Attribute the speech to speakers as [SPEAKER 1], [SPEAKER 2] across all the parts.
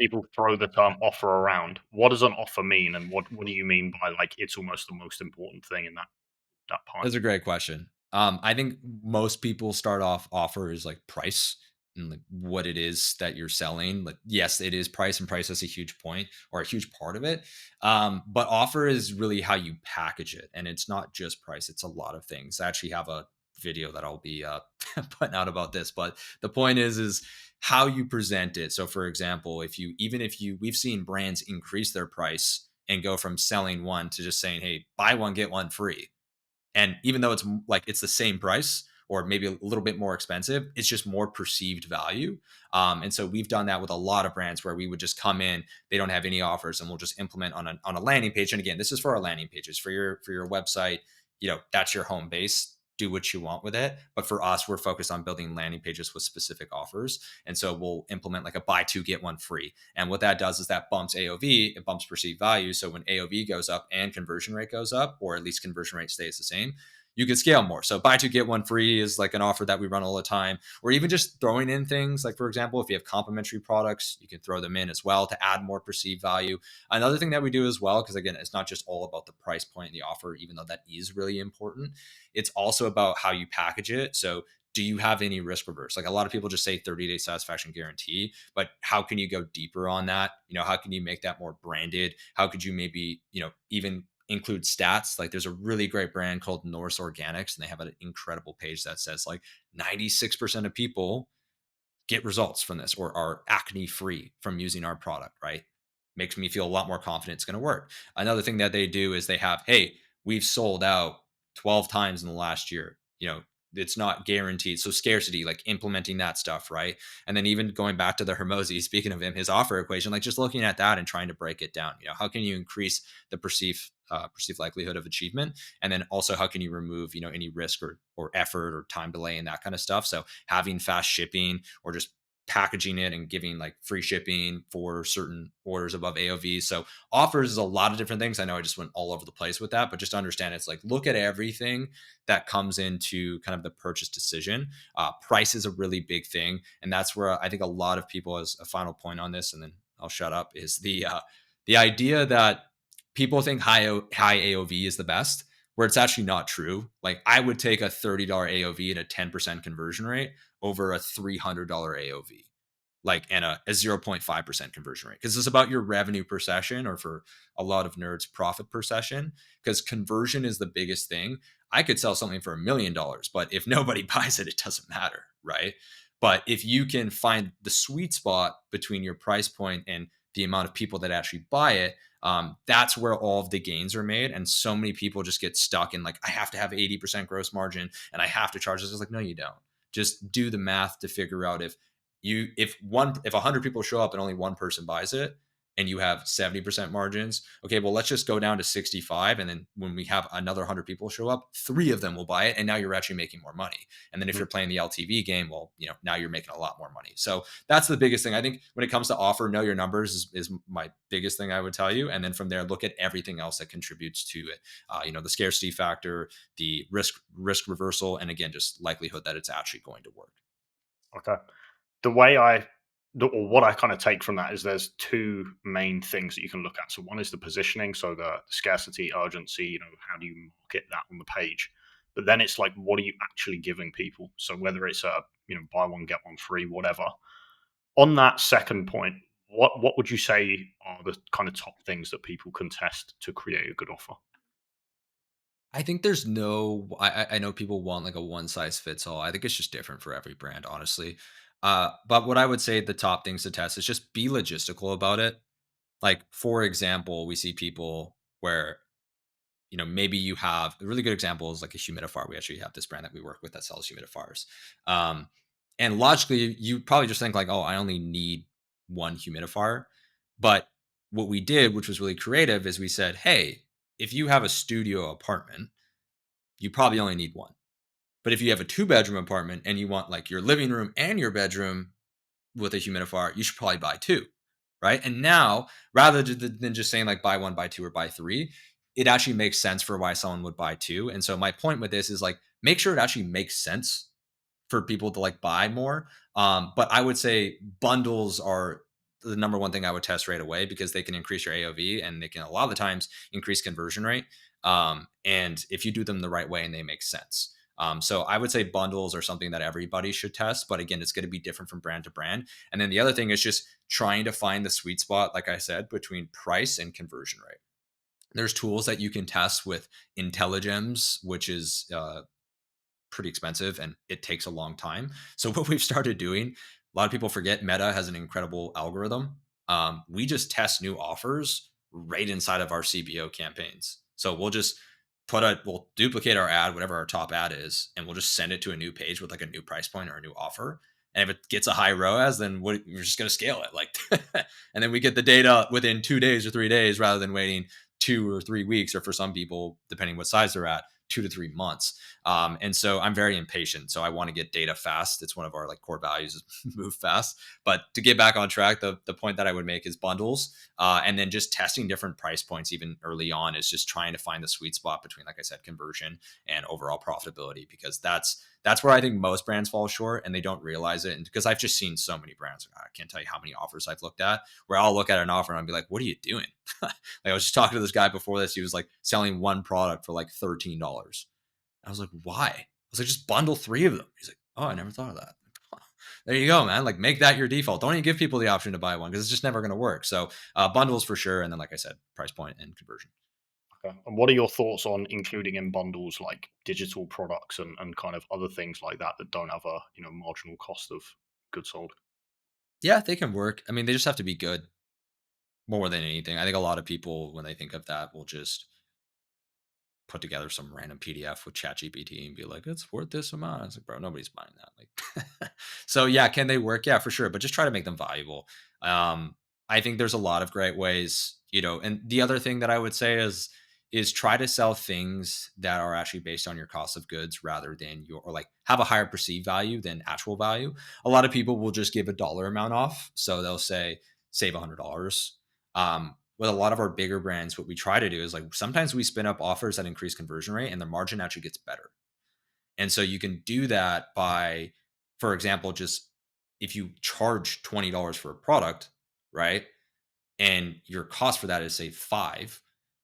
[SPEAKER 1] people throw the term offer around. What does an offer mean, and what do you mean by like it's almost the most important thing in that part?
[SPEAKER 2] That's a great question. I think most people start off offer is like price and like what it is that you're selling. Like, yes, it is price, and price is a huge point or a huge part of it. But offer is really how you package it, and it's not just price; it's a lot of things. I actually have a video that I'll be putting out about this, but the point is how you present it. So, for example, if you we've seen brands increase their price and go from selling one to just saying, "Hey, buy one get one free." And even though like it's the same price or maybe a little bit more expensive, it's just more perceived value. And so we've done that with a lot of brands where we would just come in, they don't have any offers, and we'll just implement on a landing page. And again, this is for our landing pages for your website. That's your home base. Do what you want with it. But for us, we're focused on building landing pages with specific offers. And so we'll implement like a buy two, get one free. And what that does is that bumps AOV, it bumps perceived value. So when AOV goes up and conversion rate goes up, or at least conversion rate stays the same, you can scale more. So buy two, get one free is like an offer that we run all the time. Or even just throwing in things like, for example, if you have complementary products, you can throw them in as well to add more perceived value. Another thing that we do as well, because again, it's not just all about the price point and the offer, even though that is really important. It's also about how you package it. So do you have any risk reverse? Like a lot of people just say 30-day satisfaction guarantee, but how can you go deeper on that? How can you make that more branded? How could you maybe, even include stats? Like there's a really great brand called Norse Organics, and they have an incredible page that says like 96% of people get results from this or are acne free from using our product, right? Makes me feel a lot more confident it's going to work. Another thing that they do is they have, hey, we've sold out 12 times in the last year. It's not guaranteed. So scarcity, like implementing that stuff, right? And then even going back to the Hermosi, speaking of him, his offer equation, like just looking at that and trying to break it down. How can you increase the perceived likelihood of achievement, and then also how can you remove any risk or effort or time delay and that kind of stuff. So having fast shipping or just packaging it and giving like free shipping for certain orders above AOV. So offers is a lot of different things. I know I just went all over the place with that, but just understand it's like look at everything that comes into kind of the purchase decision. Price is a really big thing, and that's where I think a lot of people, as a final point on this, and then I'll shut up, is the idea that people think high AOV is the best, where it's actually not true. Like I would take a $30 AOV and a 10% conversion rate over a $300 AOV, like and a 0.5% conversion rate, because it's about your revenue per session, or for a lot of nerds, profit per session, because conversion is the biggest thing. I could sell something for $1 million, but if nobody buys it, it doesn't matter, right? But if you can find the sweet spot between your price point and the amount of people that actually buy it, that's where all of the gains are made. And so many people just get stuck in like, I have to have 80% gross margin and I have to charge this. It's like, no, you don't. Just do the math to figure out if 100 people show up and only one person buys it, and you have 70% margins, okay, well, let's just go down to 65. And then when we have another 100 people show up, 3 of them will buy it. And now you're actually making more money. And then if you're playing the LTV game, well, now you're making a lot more money. So that's the biggest thing. I think when it comes to offer, know your numbers is my biggest thing I would tell you. And then from there, look at everything else that contributes to it. The scarcity factor, the risk reversal, and again, just likelihood that it's actually going to work.
[SPEAKER 1] Okay. The way I or what I kind of take from that is there's two main things that you can look at. So one is the positioning, so the scarcity, urgency, how do you market that on the page? But then it's like, what are you actually giving people? So whether it's a, buy one, get one free, whatever. On that second point, what would you say are the kind of top things that people can test to create a good offer?
[SPEAKER 2] I think there's no. I know people want like a one size fits all. I think it's just different for every brand, honestly. But what I would say the top things to test is just be logistical about it. Like for example, we see people where maybe you have a really good example is like a humidifier. We actually have this brand that we work with that sells humidifiers. Um, and logically, you probably just think like, oh, I only need one humidifier. But what we did, which was really creative, is we said, hey, if you have a studio apartment, you probably only need one. But if you have a 2-bedroom apartment and you want like your living room and your bedroom with a humidifier, you should probably buy two, right? And now, rather than just saying like buy one, buy two, or buy three, it actually makes sense for why someone would buy two. And so my point with this is like make sure it actually makes sense for people to like buy more. But I would say bundles are the number one thing I would test right away because they can increase your AOV and they can a lot of the times increase conversion rate. And if you do them the right way and they make sense. So I would say bundles are something that everybody should test, but again, it's going to be different from brand to brand. And then the other thing is just trying to find the sweet spot, like I said, between price and conversion rate. There's tools that you can test with Intelligems, which is pretty expensive and it takes a long time. So what we've started doing, a lot of people forget Meta has an incredible algorithm. We just test new offers right inside of our CBO campaigns. So we'll duplicate our ad, whatever our top ad is, and we'll just send it to a new page with like a new price point or a new offer. And if it gets a high ROAS, then we're just going to scale it. Like, and then we get the data within 2 days or 3 days rather than waiting 2 or 3 weeks, or for some people, depending what size they're at, 2 to 3 months. And so I'm very impatient. So I want to get data fast. It's one of our like core values is move fast. But to get back on track, the point that I would make is bundles. And then just testing different price points even early on is just trying to find the sweet spot between, like I said, conversion and overall profitability, because that's where I think most brands fall short and they don't realize it. And because I've just seen so many brands, I can't tell you how many offers I've looked at where I'll look at an offer and I'll be like, what are you doing? Like I was just talking to this guy before this. He was like selling one product for like $13. I was like, why? I was like, just bundle three of them. He's like, oh, I never thought of that. There you go, man. Like make that your default. Don't even give people the option to buy one because it's just never going to work. So bundles for sure. And then, like I said, price point and conversion.
[SPEAKER 1] Okay. And what are your thoughts on including in bundles like digital products and kind of other things like that that don't have a marginal cost of goods sold?
[SPEAKER 2] Yeah, they can work. I mean, they just have to be good more than anything. I think a lot of people, when they think of that, will just put together some random PDF with ChatGPT and be like, it's worth this amount. I was like, bro, nobody's buying that. Like, so yeah, can they work? Yeah, for sure. But just try to make them valuable. I think there's a lot of great ways, and the other thing that I would say is try to sell things that are actually based on your cost of goods rather than or like have a higher perceived value than actual value. A lot of people will just give a dollar amount off. So they'll say, save $100. With a lot of our bigger brands, what we try to do is like sometimes we spin up offers that increase conversion rate and the margin actually gets better. And so you can do that by, for example, just if you charge $20 for a product, right? And your cost for that is say five,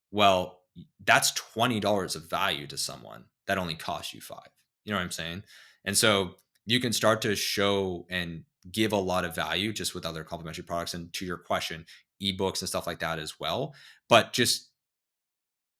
[SPEAKER 2] well, that's $20 of value to someone that only costs you five. You know what I'm saying? And so you can start to show and give a lot of value just with other complementary products. And to your question, ebooks and stuff like that as well. But just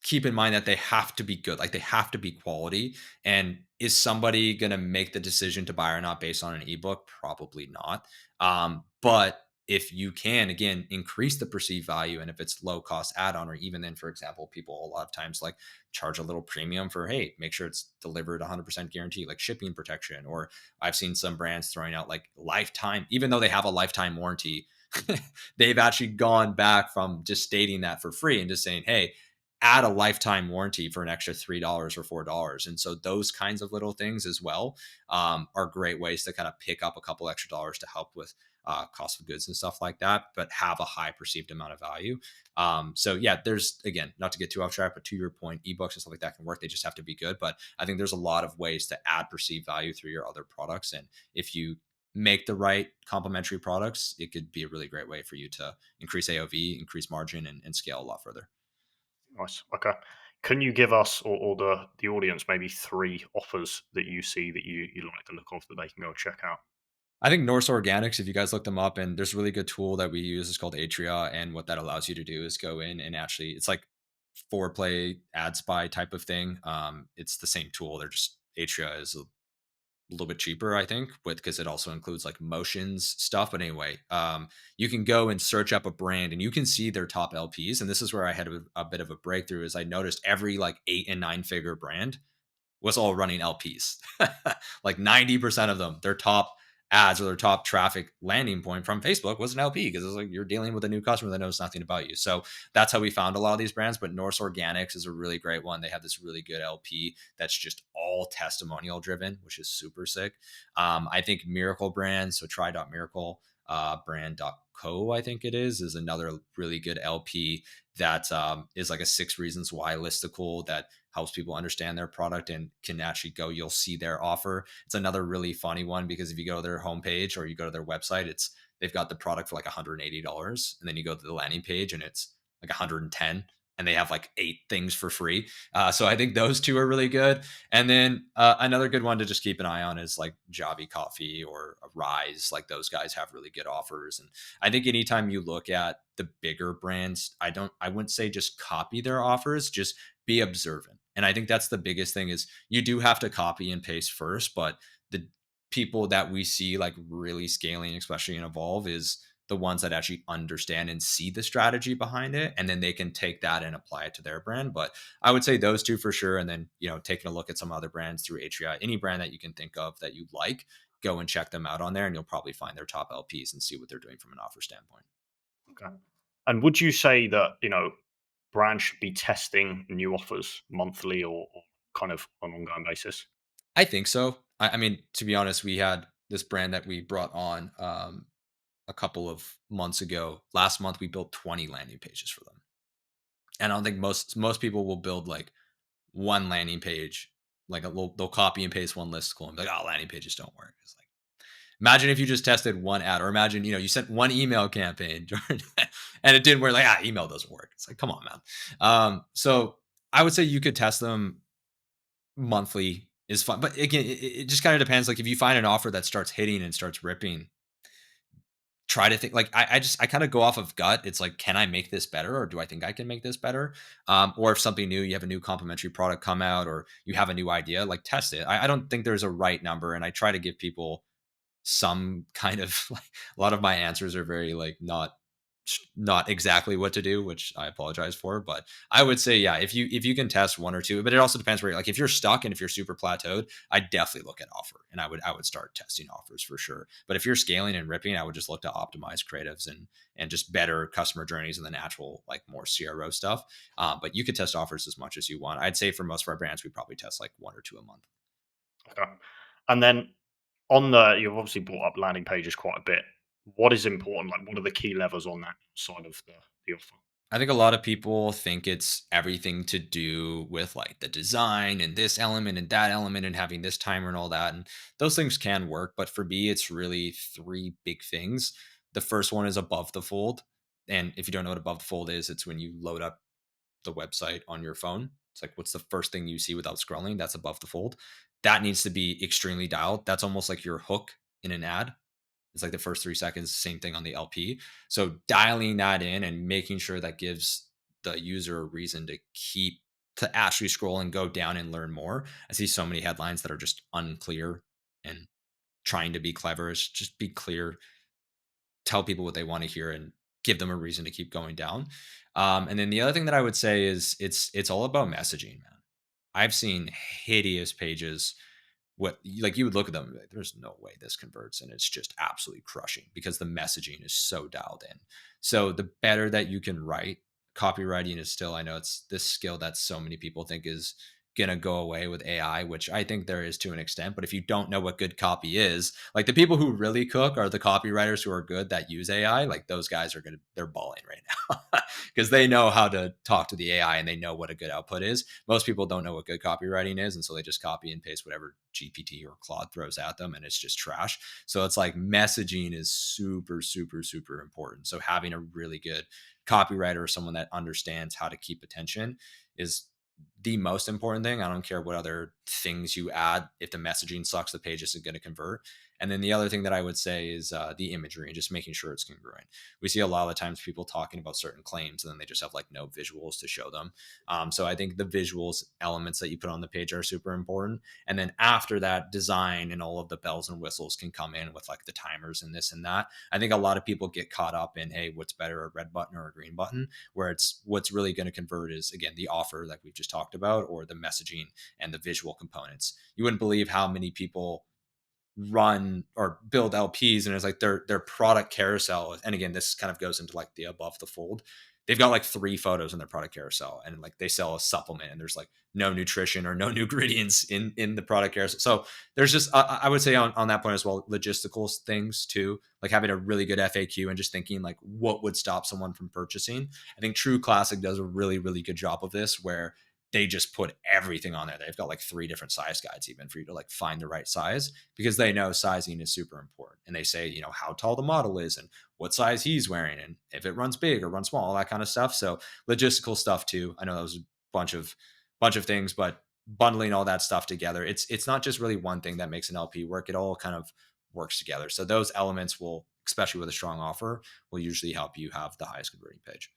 [SPEAKER 2] keep in mind that they have to be good, like they have to be quality. And is somebody going to make the decision to buy or not based on an ebook? Probably not. But if you can, again, increase the perceived value, and if it's low cost add-on, or even then, for example, people a lot of times like charge a little premium for, hey, make sure it's delivered 100% guarantee, like shipping protection. Or I've seen some brands throwing out like lifetime, even though they have a lifetime warranty, they've actually gone back from just stating that for free and just saying, hey, add a lifetime warranty for an extra $3 or $4. And so those kinds of little things as well are great ways to kind of pick up a couple extra dollars to help with cost of goods and stuff like that, but have a high perceived amount of value. So yeah, there's, again, not to get too off track, but to your point, ebooks and stuff like that can work. They just have to be good. But I think there's a lot of ways to add perceived value through your other products. And if you make the right complementary products, it could be a really great way for you to increase AOV, increase margin, and scale a lot further.
[SPEAKER 1] Nice. Okay. Can you give us or the audience maybe three offers that you see that you like the look of that they can go check out?
[SPEAKER 2] I think Norse Organics, if you guys look them up, and there's a really good tool that we use, it's called Atria. And what that allows you to do is go in and actually, it's like foreplay ad spy type of thing. It's the same tool. They're just, Atria is a little bit cheaper, I think, but because it also includes like motions stuff. But anyway, you can go and search up a brand and you can see their top LPs. And this is where I had a bit of a breakthrough is I noticed every like 8 and 9 figure brand was all running LPs. Like 90% of them, their top ads or their top traffic landing point from Facebook was an LP because it's like you're dealing with a new customer that knows nothing about you. So that's how we found a lot of these brands. But Norse Organics is a really great one. They have this really good LP that's just all testimonial driven, which is super sick. I think Miracle Brands, so try.miracle brand.co, I think it is another really good LP that is like a 6 reasons why listicle that helps people understand their product and can actually go, you'll see their offer. It's another really funny one because if you go to their homepage or you go to their website, it's they've got the product for like $180, and then you go to the landing page and it's like 110, and they have like 8 things for free. So I think those two are really good. And then another good one to just keep an eye on is like Javi Coffee or Rise. Like those guys have really good offers. And I think anytime you look at the bigger brands, I wouldn't say just copy their offers, just be observant. And I think that's the biggest thing is you do have to copy and paste first, but the people that we see like really scaling, especially in Evolve, is the ones that actually understand and see the strategy behind it, and then they can take that and apply it to their brand. But I would say those two for sure, and then taking a look at some other brands through Atria, any brand that you can think of that you like, go and check them out on there, and you'll probably find their top LPs and see what they're doing from an offer standpoint.
[SPEAKER 1] Okay. And would you say that, brands should be testing new offers monthly or kind of on an ongoing basis?
[SPEAKER 2] I think so. I mean, to be honest, we had this brand that we brought on a couple of months ago. Last month, we built 20 landing pages for them, and I don't think most people will build like one landing page, like they'll copy and paste one listicle and be like, oh, landing pages don't work. It's like, imagine if you just tested one ad, or imagine, you sent one email campaign and it didn't work. Like, email doesn't work. It's like, come on, man. So I would say you could test them monthly is fun. But again, it just kind of depends. Like if you find an offer that starts hitting and starts ripping, try to think like I kind of go off of gut. It's like, can I make this better, or do I think I can make this better? Or if something new, you have a new complementary product come out, or you have a new idea, like test it. I don't think there's a right number, and I try to give people some kind of like, a lot of my answers are very like not exactly what to do, which I apologize for. But I would say, yeah, if you can test one or two, but it also depends where you're like, if you're stuck and if you're super plateaued, I definitely look at offer, and I would start testing offers for sure. But if you're scaling and ripping, I would just look to optimize creatives and just better customer journeys and the natural like more CRO stuff. But you could test offers as much as you want. I'd say for most of our brands, we probably test like one or two a month.
[SPEAKER 1] Okay. And then you've obviously brought up landing pages quite a bit. What is important? Like, what are the key levers on that side of the offer?
[SPEAKER 2] I think a lot of people think it's everything to do with like the design and this element and that element and having this timer and all that. And those things can work. But for me, it's really three big things. The first one is above the fold. And if you don't know what above the fold is, it's when you load up the website on your phone. It's like, what's the first thing you see without scrolling? That's above the fold. That needs to be extremely dialed. That's almost like your hook in an ad. It's like the first 3 seconds, same thing on the LP. So dialing that in and making sure that gives the user a reason to actually scroll and go down and learn more. I see so many headlines that are just unclear and trying to be clever. It's just be clear, tell people what they want to hear, and give them a reason to keep going down. And then the other thing that I would say is it's all about messaging, man. I've seen hideous pages, what like you would look at them and be like, there's no way this converts, and it's just absolutely crushing because the messaging is so dialed in. So the better that you can write, copywriting is still, I know it's this skill that so many people think is going to go away with AI, which I think there is to an extent. But if you don't know what good copy is, like the people who really cook are the copywriters who are good that use AI. Like those guys are they're balling right now because they know how to talk to the AI and they know what a good output is. Most people don't know what good copywriting is. And so they just copy and paste whatever GPT or Claude throws at them, and it's just trash. So it's like messaging is super, super, super important. So having a really good copywriter or someone that understands how to keep attention is the most important thing. I don't care what other things you add. If the messaging sucks, the page isn't going to convert. And then the other thing that I would say is the imagery and just making sure it's congruent. We see a lot of the times people talking about certain claims and then they just have like no visuals to show them. So I think the visuals elements that you put on the page are super important. And then after that, design and all of the bells and whistles can come in with like the timers and this and that. I think a lot of people get caught up in, hey, what's better, a red button or a green button? Where it's what's really going to convert is, again, the offer like we've just talked about, or the messaging and the visual components. You wouldn't believe how many people run or build LPs and it's like their product carousel. And again, this kind of goes into like the above the fold. They've got like 3 photos in their product carousel, and like they sell a supplement and there's like no nutrition or no ingredients in the product carousel. So there's just I would say on that point as well, logistical things too, like having a really good FAQ and just thinking like what would stop someone from purchasing. I think True Classic does a really, really good job of this, where they just put everything on there. They've got like 3 different size guides even for you to like find the right size, because they know sizing is super important. And they say, how tall the model is and what size he's wearing and if it runs big or runs small, all that kind of stuff. So logistical stuff too. I know that was a bunch of things, but bundling all that stuff together, it's not just really one thing that makes an LP work. It all kind of works together. So those elements will, especially with a strong offer, will usually help you have the highest converting page.